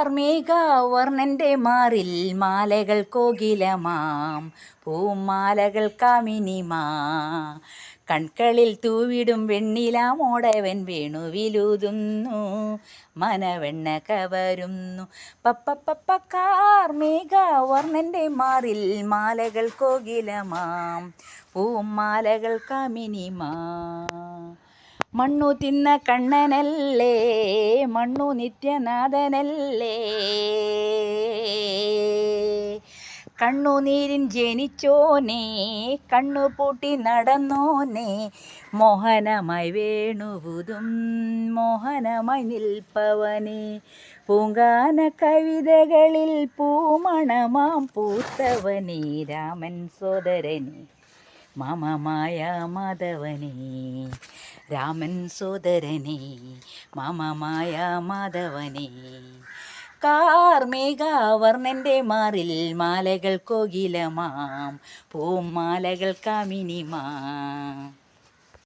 കാർമേഘവർണ്ണൻ്റെ മാറിൽ മാലകൾ കോകിലമാം പൂമാലകൾ കാമിനിമാ കൺകളിൽ തൂവിടും വെണ്ണിലാമോടവൻ വേണുവിലൂതുന്നു മനവെണ്ണ കവരുന്നു പപ്പ കാർമേഘവർണ്ണൻ്റെ മാറിൽ മാലകൾ കോകിലമാം പൂമാലകൾ കാമിനിമാ മണ്ണു തിന്ന കണ്ണനല്ലേ മണ്ണു നിത്യനാഥനല്ലേ കണ്ണുനീരിൻ ജനിച്ചോനെ കണ്ണു പൂട്ടി നടന്നോനെ മോഹനമായി വേണുവുതും മോഹനമായി നിൽപ്പവനെ പൂങ്കാന കവിതകളിൽ പൂമണമാം പൂത്തവനെ രാമൻ സോദരനെ മാമമായ മാധവനെ രാമൻ സോദരനെ മാമമായ മാധവനെ കാർമേഘവർണ്ണൻ്റെ മാറിൽ മാലകൾ കോകിലമാം പൂമാലകൾ കാമിനിമാ